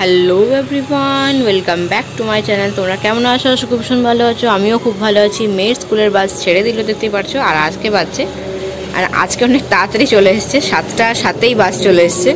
Hello everyone, welcome back to my channel. তোমরা কেমন আছো? খুব ভীষণ ভালো আছো, আমিও খুব ভালো আছি। মেয়ের স্কুলের বাস ছেড়ে দিল, দেখতেই পারছো। আর আজকে বাজছে, আর আজকে অনেক তাড়াতাড়ি চলে এসছে, 7টার বাস চলে এসছে।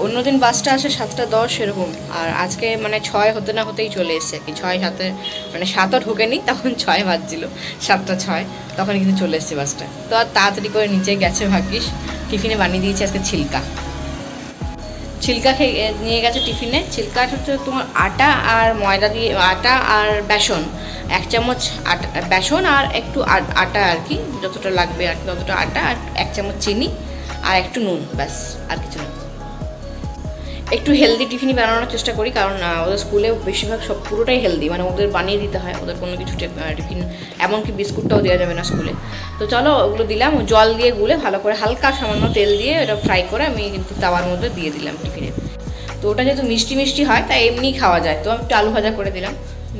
অন্যদিন বাসটা আসে 7:10 এরকম, আর আজকে মানে 6 হতে না হতেই চলে এসছে আর কি। 6-7 মানে 7ও ঢোকেনি, তখন 6 বাজছিল, 7:06 তখন কিন্তু চলে এসছে বাসটা। তো আর তাড়াতাড়ি করে নিচে গেছে, ভাগ্যিস। টিফিনে বানিয়ে দিয়েছে আজকে ছিলকা খেয়ে নিয়ে গেছে টিফিনে। ছিলকাটা হচ্ছে তোমার আটা আর ময়দা দিয়ে, আটা আর বেসন, 1 চামচ আটা বেসন আর একটু আটা আর কি, যতটা লাগবে আর কি ততটা আটা, আর 1 চামচ চিনি আর একটু নুন, ব্যাস, আর কিছু না। একটু হেলদি টিফিনই বানানোর চেষ্টা করি, কারণ ওদের স্কুলে বেশিরভাগ সব পুরোটাই হেলদি, মানে ওদের বানিয়ে দিতে হয়। ওদের কোনো কিছু টিফিন, এমনকি বিস্কুটটাও দেওয়া যাবে না স্কুলে। তো চলো ওগুলো দিলাম, জল দিয়ে গুলে ভালো করে, হালকা সামান্য তেল দিয়ে ওটা ফ্রাই করে আমি কিন্তু তাওয়ার মধ্যে দিয়ে দিলাম টিফিনে। তো ওটা যেহেতু মিষ্টি মিষ্টি হয়, তাই এমনি খাওয়া যায়। তো আমি একটু আলু ভাজা করে দিলাম,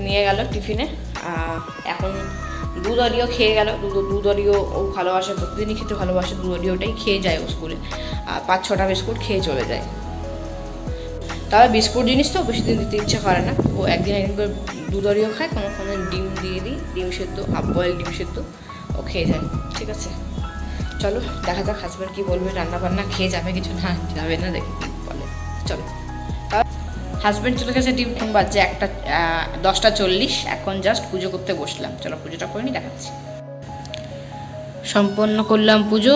নিয়ে গেল টিফিনে। এখন দুধ অরিও খেয়ে গেল। দুধ অরিও ও ভালোবাসে, প্রতিদিনই খেতে ভালোবাসে। দুধ অরিওটাই খেয়ে যায় ও স্কুলে, 5-6টা বিস্কুট খেয়ে চলে যায়। তবে বিস্কুট জিনিস তো বেশি দিন দিতে ইচ্ছা করে না। ও একদিন করে দুধ অরিও খায়, কোনো ডিম দিয়ে দিই, ডিম সেদ্ধ, হাফ বয়েল ডিম সেদ্ধ, ও খেয়ে যায়। ঠিক আছে, চলো দেখা যাক হাজব্যান্ড কী বলবে। রান্না বান্না খেয়ে যাবে কিছু, না যাবে না, দেখি কী বলে। চলো, হাজব্যান্ড চলে গেছে। ডিম বাজছে 10:40। এখন জাস্ট পুজো করতে বসলাম। চলো পুজোটা করে নি, দেখাচ্ছি। সম্পন্ন করলাম পুজো।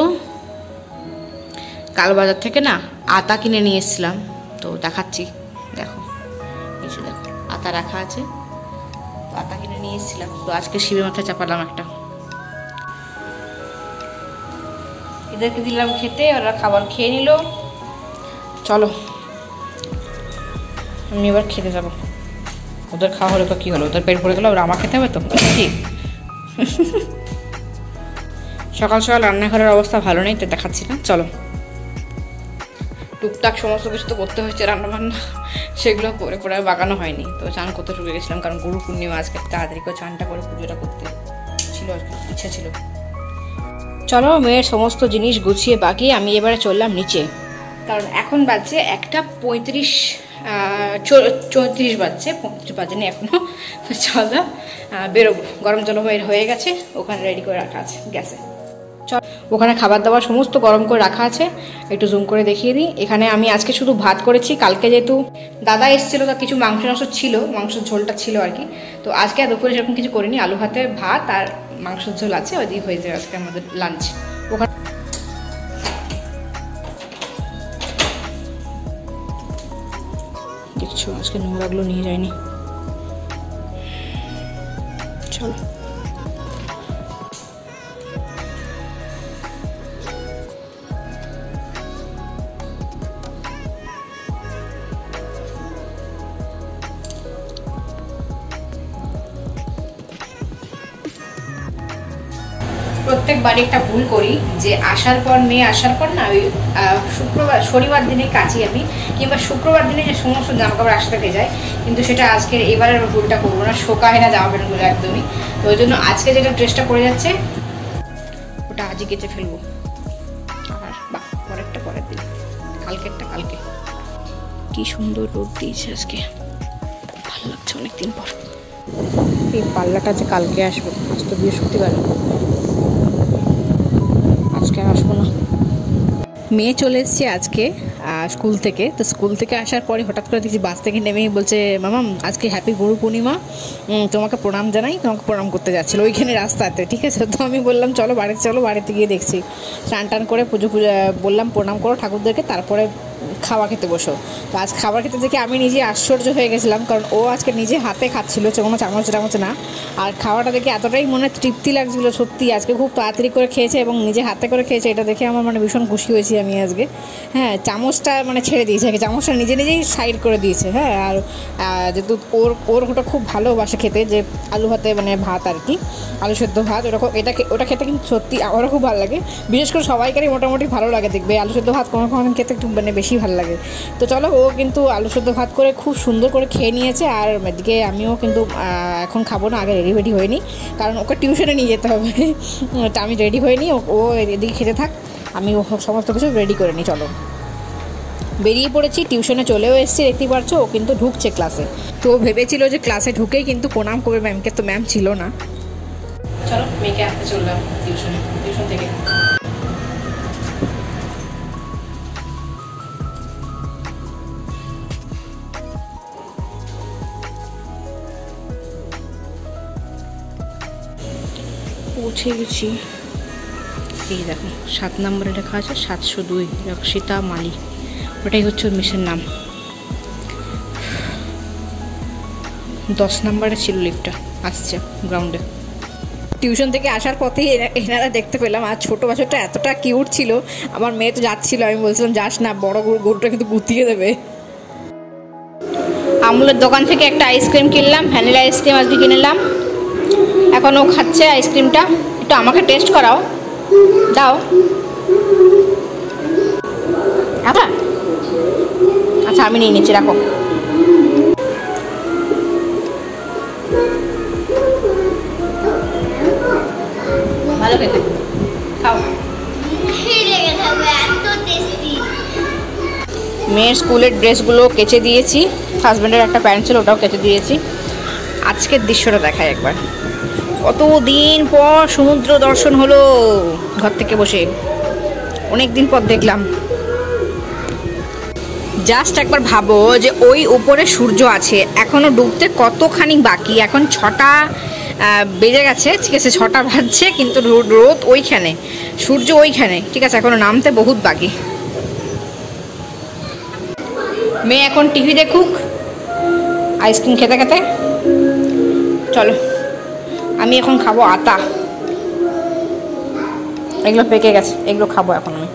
কাল বাজার থেকে না আতা কিনে নিয়ে এসেছিলাম, তো দেখাচ্ছি, দেখো কিছু, দেখো আতা রাখা আছে। তো আতা কিনে নিয়ে এসেছিলাম, তো আজকে শিবের মাথায় চাপালাম একটা। এদেরকে দিলাম খেতে, ওরা খাবার খেয়ে নিল। চলো আমি এবার খেতে যাবো। ওদের খাওয়া হলো তো কী হলো, ওদের পেট ভরে গেলো, ওরা আমার খেতে হবে তো ঠিক। সকাল সকাল রান্নাঘরের অবস্থা ভালো নেই, তো দেখাচ্ছি না। চলো, টুকটাক সমস্ত কিছু তো করতে হয়েছে, রান্নাবান্না, সেগুলো করে পরে বাগানো হয়নি। তো চান করতে ঢুকে গেছিলাম, কারণ গুরু পূর্ণিমা আজকে, তাড়াতাড়ি করে চানটা করে পুজোটা করতে ছিল আর কি, ইচ্ছা ছিল। চলো মেয়ের সমস্ত জিনিস গুছিয়ে বাগিয়ে আমি এবারে চললাম নিচে, কারণ এখন বাজছে 1:34 বাজছে, 35 বাজেনি এখনো। তো চলো বেরোবো। গরম জল হয়ে গেছে, ওখানে রেডি করে রাখা আছে গ্যাসে। চল, ওখানে খাবার দাবার সমস্ত গরম করে রাখা আছে, একটু জুম করে দেখিয়ে দিই। এখানে আমি আজকে শুধু ভাত করেছি, কালকে যেহেতু দাদা এসেছিলো, তার কিছু মাংস ছিল, মাংসের ঝোলটা ছিল আর কি। তো আজকে আর দুপুরে সেরকম কিছু করিনি, আলু ভাতে ভাত আর মাংসের ঝোল আছে, ওই দিয়ে হয়ে যাবে আজকে আমাদের লাঞ্চ। ওখানে দেখছো আজকে নোংরাগুলো নিয়ে যায়নি। চলো, প্রত্যেকবারই একটা ভুল করি, যে মেয়ে আসার পর না, ওই শনিবার দিনে কাচি আমি, কিংবা শুক্রবার দিনে যে সমস্ত জামাকাপড় একসাথে ভেজায়, কিন্তু সেটা আজকের এবারের ভুলটা করবো না, শোকায় না জামা প্যান্টগুলো একদমই। তো ওই জন্য আজকে যেটা ড্রেসটা পরে যাচ্ছে, ওটা আজই কেচে ফেলবো। আর বা পরেরটা পরের দিন, কালকেরটা কালকে। কি সুন্দর রোদ দিয়েছে আজকে, ভালো লাগছে অনেকদিন পর। এই পাল্লাটা যে কালকে আসবো, আজ তো বৃহস্পতিবার, আজকে আসবো না। মেয়ে চলে এসছে আজকে স্কুল থেকে। তো স্কুল থেকে আসার পরে হঠাৎ করে দেখছি বাস থেকে নেমেই বলছে, মামাম আজকে হ্যাপি গুরু পূর্ণিমা, তোমাকে প্রণাম জানাই, তোমাকে প্রণাম করতে যাচ্ছিলো ওইখানে রাস্তাতে। ঠিক আছে, তো আমি বললাম চলো বাড়িতে গিয়ে দেখছি। স্নান করে পুজো বললাম প্রণাম করো ঠাকুরদেরকে, তারপরে খাওয়া খেতে বসো। তো আজ খাবার খেতে দেখে আমি নিজে আশ্চর্য হয়ে গেছিলাম, কারণ ও আজকে নিজে হাতে খাচ্ছিল, কোনো চামচ না। আর খাওয়াটা দেখে এতটাই মনে তৃপ্তি লাগছিলো, সত্যি আজকে খুব তাড়াতাড়ি করে খেয়েছে এবং নিজে হাতে করে খেয়েছে। এটা দেখে আমার মানে ভীষণ খুশি হয়েছি আমি আজকে। হ্যাঁ, চামচটা মানে ছেড়ে দিয়েছে, চামচটা নিজেই সাইড করে দিয়েছে। হ্যাঁ, আর যেহেতু ওর ওটা খুব ভালোবাসে খেতে, যে আলু ভাতে মানে ভাত আর কি, আলু সেদ্ধ ভাত, ওটা খেতে কিন্তু সত্যি আমারও খুব ভালো লাগে। বিশেষ করে সবাইকারই মোটামুটি ভালো লাগে, দেখবে আলু সেদ্ধ ভাত কোনো খেতে একটু মানে বেশি ভালো লাগে। তো চলো, ও কিন্তু আলু সেদ্ধ ভাত করে খুব সুন্দর করে খেয়ে নিয়েছে। আর এদিকে আমিও কিন্তু এখন খাবো না, আগে রেডি হয়নি, কারণ ওকে টিউশনে নিয়ে যেতে হবে। তা আমি রেডি হয়নি, ও এদিকে খেতে থাক, আমি সমস্ত কিছু রেডি করে নিই। চলো বেরিয়ে পড়েছি, টিউশনে চলেও এসেছি, দেখতে পাচ্ছ ও কিন্তু ঢুকছে ক্লাসে। তো ভেবেছিল যে ক্লাসে ঢুকেই কিন্তু প্রণাম করবে ম্যামকে, তো ম্যাম ছিল না। চলো মেয়েকে আনতে চললাম টিউশন থেকে। পৌঁছে গেছি। এই দেখো 7 নম্বরে লেখা আছে 702 রক্ষিতা মালি, ওটাই হচ্ছে ওর মিসের নাম। 10 নম্বরে ছিল লিফটটা, আসছে গ্রাউন্ডে। টিউশন থেকে আসার পথেই এনারা দেখতে পেলাম, আর ছোটো বাছরটা এতটা কিউট ছিল। আমার মেয়ে তো যাচ্ছিল, আমি বলছিলাম যাস না, বড় গরুটা কিন্তু গুতিয়ে দেবে। আমুলের দোকান থেকে একটা আইসক্রিম কিনলাম, ভ্যানিলা আইসক্রিম আজকে কিনলাম। এখন ও খাচ্ছে আইসক্রিমটা, একটু আমাকে টেস্ট করাও, দাও। আচ্ছা আমি নিয়ে নিচ্ছি, রাখো। ভালো খেতে, খাও। মেয়ের স্কুলের ড্রেসগুলো কেচে দিয়েছি, হাজব্যান্ডের একটা প্যান্ট ছিল ওটাও কেচে দিয়েছি। আজকের দৃশ্যটা দেখায় একবার। কতদিন পর সমুদ্র দর্শন হলো ঘর থেকে বসে, অনেক দিন পর দেখলাম। জাস্ট একবার ভাবো যে ওই উপরে সূর্য আছে, এখনো ডুবতে কতখানি বাকি। এখন 6টা বেজে গেছে, ঠিক আছে, 6টা বাজছে, কিন্তু রোদ ওইখানে, সূর্য ওইখানে, ঠিক আছে, এখনো নামতে বহুত বাকি। মেয়ে এখন টিভি দেখুক আইসক্রিম খেতে খেতে। চলো আমি এখন খাবো আতা, এগুলো পেকে গেছে, এগুলো খাবো এখন আমি।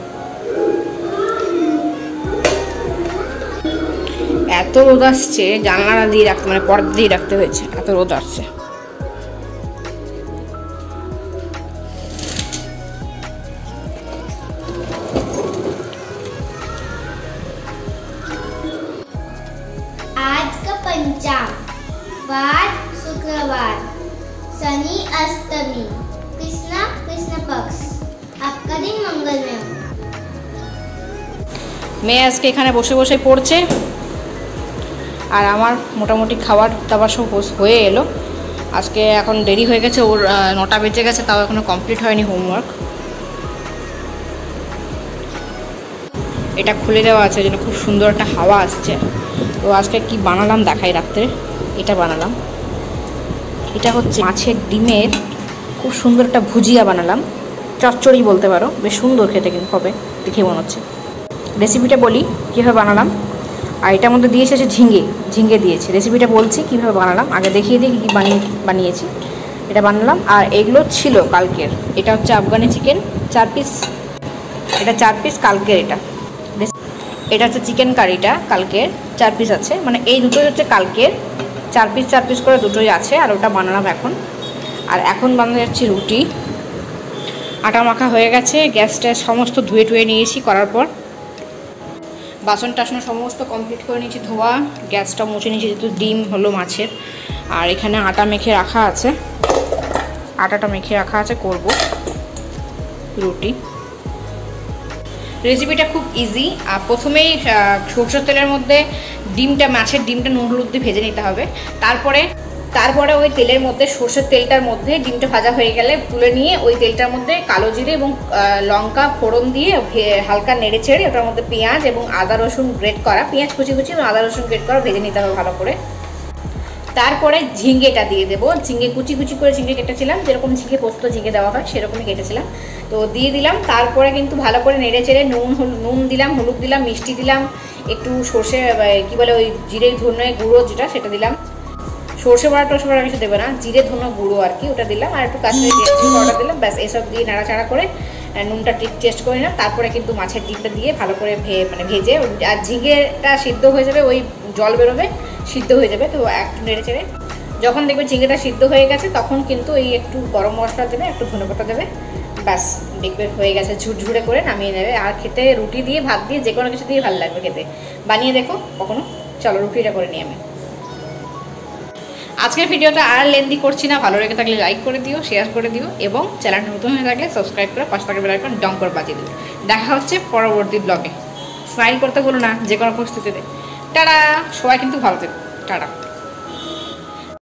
এত রোদ আসছে, জানলা দিয়ে রাখতে, মানে পর্দা দিয়ে রাখতে হয়েছে, এত রোদ আসছে। आज का पंचांग, वार शुक्रवार, शनि अष्टमी, कृष्ण पक्ष, आपका दिन मंगलमय। মেয়ে আজকে এখানে বসে বসে পড়ছে, আর আমার মোটামুটি খাবার দাবার সব হয়ে এলো। আজকে এখন দেরি হয়ে গেছে, ওর 9টা বেজে গেছে, তাও এখনো কমপ্লিট হয়নি হোমওয়ার্ক। এটা খুলে দেওয়া আছে, যেন খুব সুন্দর একটা হাওয়া আসছে। তো আজকে কি বানালাম দেখাই রাত্রে। এটা বানালাম, এটা হচ্ছে মাছের ডিমের খুব সুন্দর একটা ভুজিয়া বানালাম, চচ্চড়ি বলতে পারো, বেশ সুন্দর খেতে কিন্তু হবে, দেখে মনে হচ্ছে। রেসিপিটা বলি কীভাবে বানালাম। আর এটার মধ্যে দিয়েছে হচ্ছে ঝিঙে দিয়েছে। রেসিপিটা বলছি কীভাবে বানালাম, আগে দেখিয়ে দিই কী বানিয়েছি। এটা বানালাম, আর এগুলো ছিল কালকের। এটা হচ্ছে আফগানি চিকেন 4 পিস, এটা 4 পিস কালকের। এটা হচ্ছে চিকেন কারিটা কালকের 4 পিস আছে, মানে এই দুটোই হচ্ছে কালকের, 4 পিস করে দুটোই আছে। আর ওটা বানালাম এখন। আর এখন বানানো যাচ্ছে রুটি। আটা মাখা হয়ে গেছে, গ্যাসটা সমস্ত ধুয়ে টুয়ে নিয়েছি, করার পর বাসন টাসন সমস্ত কমপ্লিট করে নিয়েছি ধোয়া, গ্যাসটা মুছে নিয়েছি, যেহেতু ডিম হলো মাছের। আর এখানে আটা মেখে রাখা আছে, আটাটা মেখে রাখা আছে, করব রুটি। রেসিপিটা খুব ইজি। আর প্রথমেই সরষের তেলের মধ্যে মাছের ডিমটা নুন হলুদ দিয়ে ভেজে নিতে হবে। তারপরে ওই তেলের মধ্যে, সরষের তেলটার মধ্যে ডিমটা ভাজা হয়ে গেলে তুলে নিয়ে ওই তেলটার মধ্যে কালো জিরে এবং লঙ্কা ফোড়ন দিয়ে হালকা নেড়ে ছেড়ে ওটার মধ্যে পেঁয়াজ এবং আদা রসুন গ্রেট করা, পেঁয়াজ কুচি এবং আদা রসুন গ্রেট করা ভেজে নিতে হবে ভালো করে। তারপরে ঝিঙেটা দিয়ে দেবো, ঝিঙে কুচি করে ঝিঙে কেটেছিলাম, যেরকম ঝিঙে পোস্ত ঝিঙে দেওয়া হয় সেরকমই কেটেছিলাম, তো দিয়ে দিলাম। তারপরে কিন্তু ভালো করে নেড়ে চেড়ে নুন দিলাম, হলুদ দিলাম, মিষ্টি দিলাম, একটু সর্ষে কী বলে ওই জিরে ধনে গুঁড়ো যেটা সেটা দিলাম। সর্ষে বাটা কিছু দেবে না, জিরে ধনে গুঁড়ো আর কি, ওটা দিলাম। আর একটু কাশ্মীরি পাউডার দিলাম, ব্যাস। এসব দিয়ে নাড়াচাড়া করে নুনটা টেস্ট করে নিলাম। তারপরে কিন্তু মাছের ডিমটা দিয়ে ভালো করে ভেজে, আর ঝিঙেটা সিদ্ধ হয়ে যাবে, ওই জল বেরোবে, সিদ্ধ হয়ে যাবে। তো একটু নেড়ে চেড়ে যখন দেখবে ঝিঙেটা সিদ্ধ হয়ে গেছে, তখন কিন্তু এই একটু গরম মশলা দেবে, একটু ধনেপাতা দেবে, ব্যাস দেখবে হয়ে গেছে। ঝুরঝুরে করে নামিয়ে নেবে। আর খেতে রুটি দিয়ে, ভাত দিয়ে, যে কোনো কিছু দিয়ে ভালো লাগবে খেতে। বানিয়ে দেখো কখনো। চলো রুটিটা করে নিই আমি। আজকের ভিডিওটা আর লেন্দি করছি না, ভালো লেগে থাকলে লাইক করে দিও, শেয়ার করে দিও, এবং চ্যানেলটা নতুন হয়ে থাকলে সাবস্ক্রাইব করে পাশে থাকা বেল আইকন ডং করে বাজিয়ে দিও। দেখা হচ্ছে পরবর্তী ব্লগে। স্মাইল করতে বলো না যে কোনো পরিস্থিতিতে। টাটা, সবাই কিন্তু ভালো থেকো, টাটা।